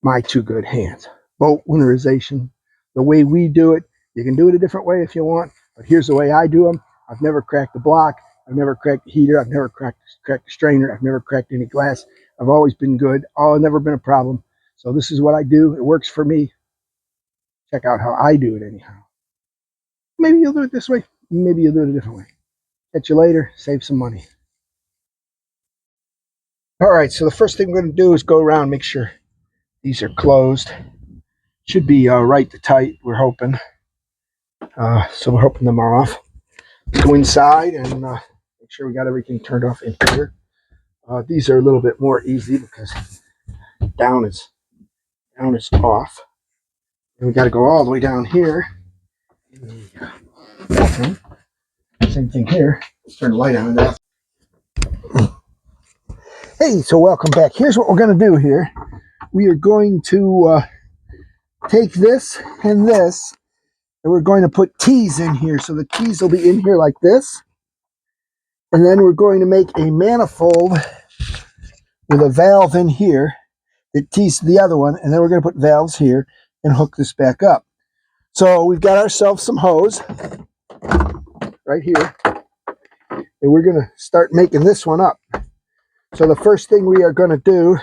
my two good hands. Boat winterization, the way we do it. You can do it a different way if you want, but here's the way I do them. I've never cracked a block. I've never cracked a heater. I've never cracked a strainer. I've never cracked any glass. I've always been good. Never been a problem. So this is what I do. It works for me. Check out how I do it anyhow. Maybe you'll do it this way. Maybe you'll do it a different way. Catch you later. Save some money. All right, so the first thing we're going to do is go around, make sure these are closed. Should be right to tight, we're hoping. So we're hoping them are off. Let's go inside and make sure we got everything turned off in here. These are a little bit more easy because down is off. And we got to go all the way down here. Same thing here. Let's turn the light on that. Hey, so welcome back. Here's what we're going to do here. We are going to take this and this, and we're going to put T's in here. So the T's will be in here like this. And then we're going to make a manifold with a valve in here that tees to the other one. And then we're going to put valves here and hook this back up. So we've got ourselves some hose right here. And we're going to start making this one up. So the first thing we are going to do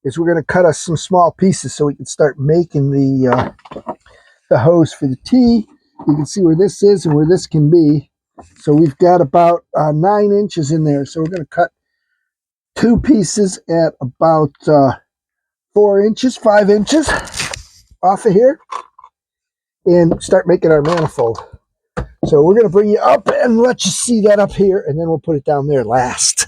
is we're going to cut us some small pieces so we can start making the hose for the T. You can see where this is and where this can be. So we've got about 9 inches in there. So we're going to cut 2 pieces at about 4 inches, 5 inches off of here and start making our manifold. So we're going to bring you up and let you see that up here, and then we'll put it down there last.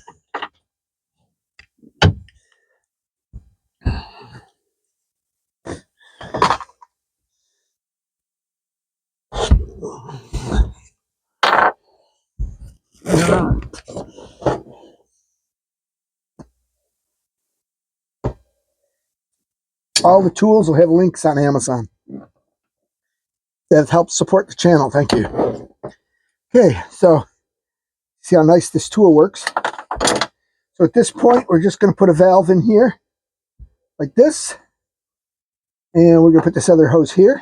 All the tools will have links on Amazon. That helps support the channel. Thank you. Okay, so see how nice this tool works. So at this point, we're just going to put a valve in here like this. And we're going to put this other hose here.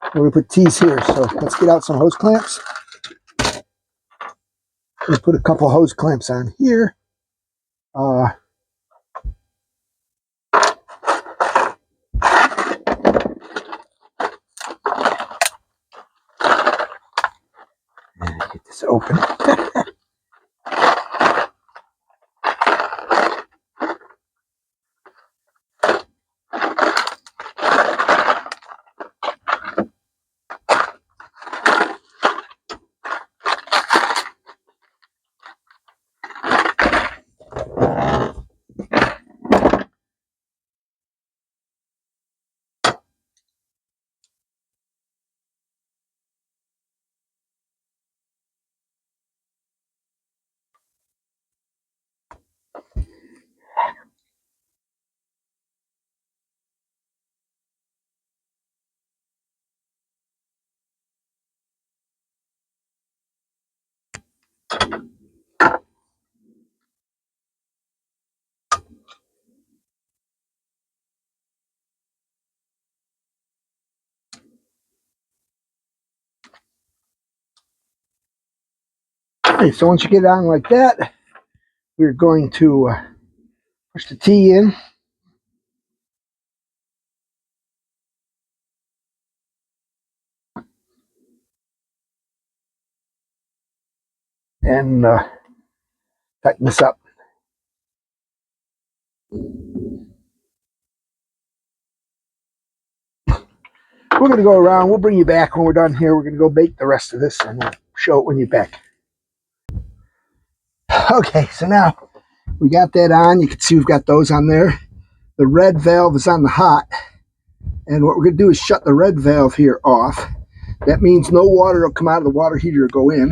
And we're going to put T's here. So let's get out some hose clamps. We'll put a couple hose clamps on here. And get this open. Okay, so once you get it on like that, we're going to push the T in. And tighten this up. We're going to go around. We'll bring you back when we're done here. We're going to go bake the rest of this and we'll show it when you're back. Okay, so now we got that on. You can see we've got those on there. The red valve is on the hot. And what we're going to do is shut the red valve here off. That means no water will come out of the water heater or go in.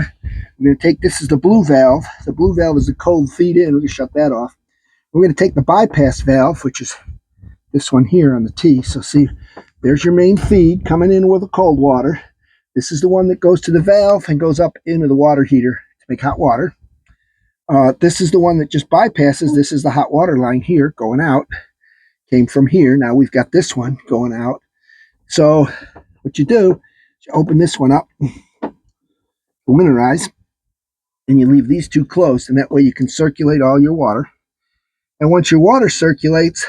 We're going to take, this is the blue valve. The blue valve is the cold feed in. We're going to shut that off. We're going to take the bypass valve, which is this one here on the T. So see, there's your main feed coming in with the cold water. This is the one that goes to the valve and goes up into the water heater to make hot water. This is the one that just bypasses. This is the hot water line here going out came from here. Now we've got this one going out. So what you do is you open this one up, winterize, and you leave these two closed, and that way you can circulate all your water. And once your water circulates,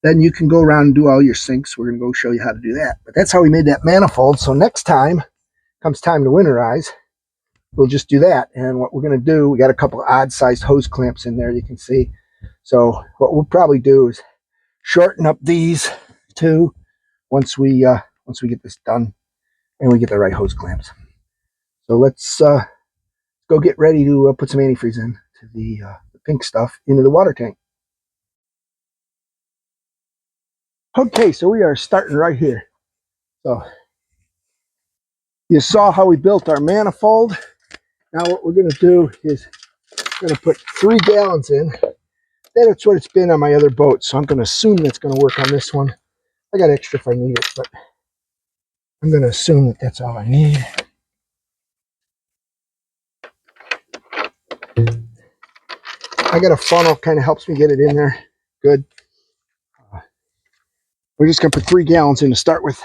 then you can go around and do all your sinks. We're going to go show you how to do that. But that's how we made that manifold. So next time, comes time to winterize, we'll just do that. And what we're going to do, we got a couple of odd-sized hose clamps in there, you can see. So what we'll probably do is shorten up these two once we get this done and we get the right hose clamps. So let's go get ready to put some antifreeze in to the pink stuff into the water tank. Okay, so we are starting right here. So you saw how we built our manifold. Now what we're going to do is we're going to put 3 gallons in. That's what it's been on my other boat, so I'm going to assume that's going to work on this one. I got extra if I need it, but I'm going to assume that that's all I need. I got a funnel, kind of helps me get it in there. Good. We're just going to put 3 gallons in to start with.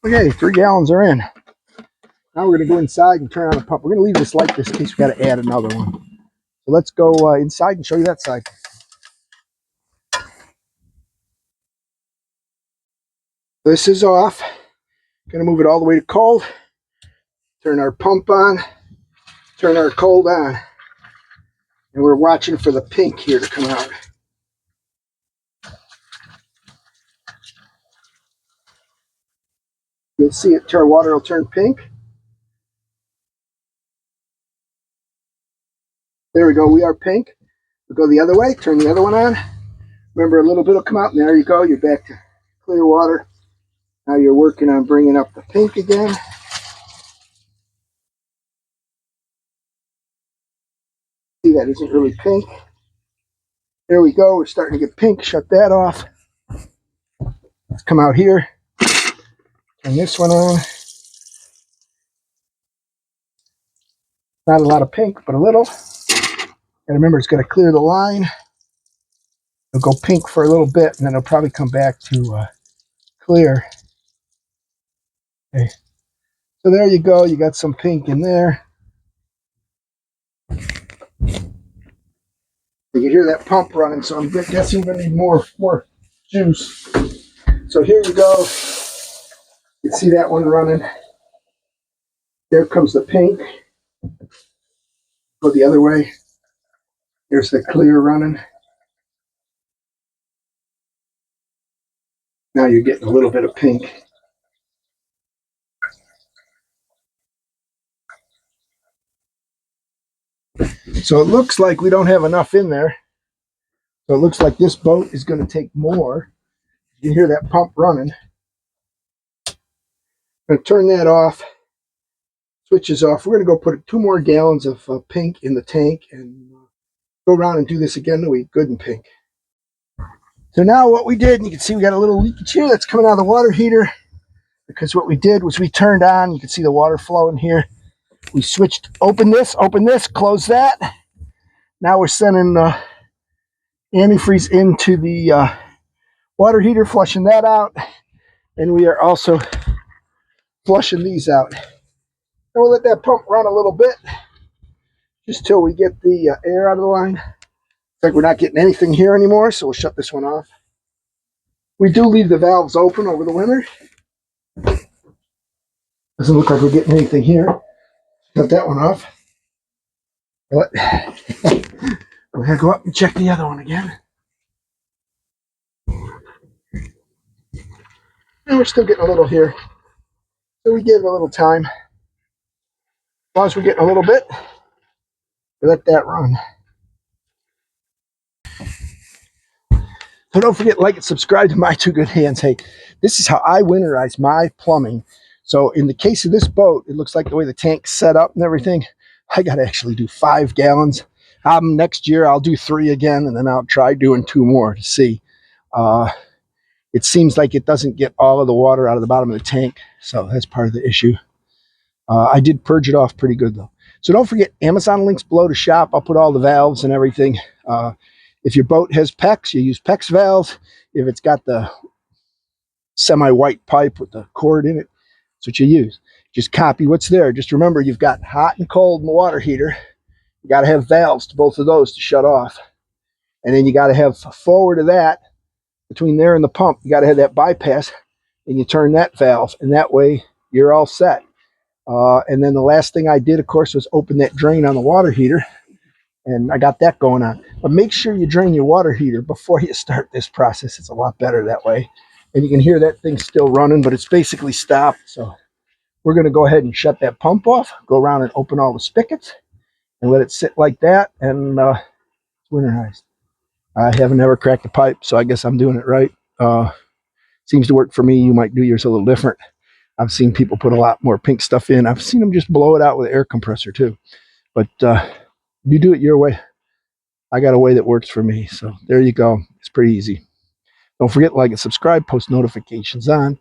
Okay, 3 gallons are in. Now we're going to go inside and turn on the pump. We're going to leave this like this in case we got to add another one. So let's go inside and show you that side. This is off. Going to move it all the way to cold. Turn our pump on. Turn our cold on. And we're watching for the pink here to come out. You'll see it, our water will turn pink. There we go, we are pink. We'll go the other way, turn the other one on. Remember, a little bit will come out, and there you go, you're back to clear water. Now you're working on bringing up the pink again. See, that isn't really pink. There we go, we're starting to get pink. Shut that off. Let's come out here. Turn this one on. Not a lot of pink, but a little. And remember, it's got to clear the line. It'll go pink for a little bit, and then it'll probably come back to clear. Okay. So there you go. You got some pink in there. You can hear that pump running, so I'm guessing we're going to need more juice. So here you go. You can see that one running. There comes the pink. Go the other way. There's the clear running. Now you're getting a little bit of pink. So it looks like we don't have enough in there. So it looks like this boat is going to take more. You can hear that pump running. I'm going to turn that off. Switches off. We're going to go put 2 more gallons of pink in the tank and go around and do this again till we're good and pink. So now what we did, and you can see we got a little leakage here that's coming out of the water heater, because what we did was we turned on, you can see the water flowing here. We switched, open this, close that. Now we're sending antifreeze into the water heater, flushing that out. And we are also flushing these out. And we'll let that pump run a little bit, just till we get the air out of the line. Looks like we're not getting anything here anymore, so we'll shut this one off. We do leave the valves open over the winter. Doesn't look like we're getting anything here. Shut that one off. But we're going to go up and check the other one again. And we're still getting a little here. So we give it a little time. As long as we're getting a little bit, we let that run. So don't forget, like and subscribe to My Two Good Hands. Hey, this is how I winterize my plumbing. So in the case of this boat, it looks like the way the tank's set up and everything, I got to actually do 5 gallons. Next year I'll do 3 again, and then I'll try doing 2 more to see. It seems like it doesn't get all of the water out of the bottom of the tank, so that's part of the issue. I did purge it off pretty good though. So don't forget, Amazon links below to shop. I'll put all the valves and everything. If your boat has PEX, you use PEX valves. If it's got the semi-white pipe with the cord in it, that's what you use. Just copy what's there. Just remember, you've got hot and cold in the water heater. You got to have valves to both of those to shut off. And then you got to have forward of that, between there and the pump, you got to have that bypass, and you turn that valve, and that way you're all set. And then the last thing I did, of course, was open that drain on the water heater, and I got that going on. But make sure you drain your water heater before you start this process. It's a lot better that way. And you can hear that thing still running, but it's basically stopped. So we're going to go ahead and shut that pump off, go around and open all the spigots, and let it sit like that, and it's winterized. I haven't ever cracked a pipe, so I guess I'm doing it right. Seems to work for me. You might do yours a little different. I've seen people put a lot more pink stuff in. I've seen them just blow it out with an air compressor too. But you do it your way. I got a way that works for me. So there you go. It's pretty easy. Don't forget to like and subscribe, post notifications on.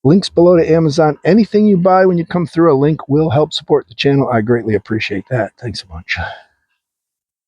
Links below to Amazon. Anything you buy when you come through, a link will help support the channel. I greatly appreciate that. Thanks so much.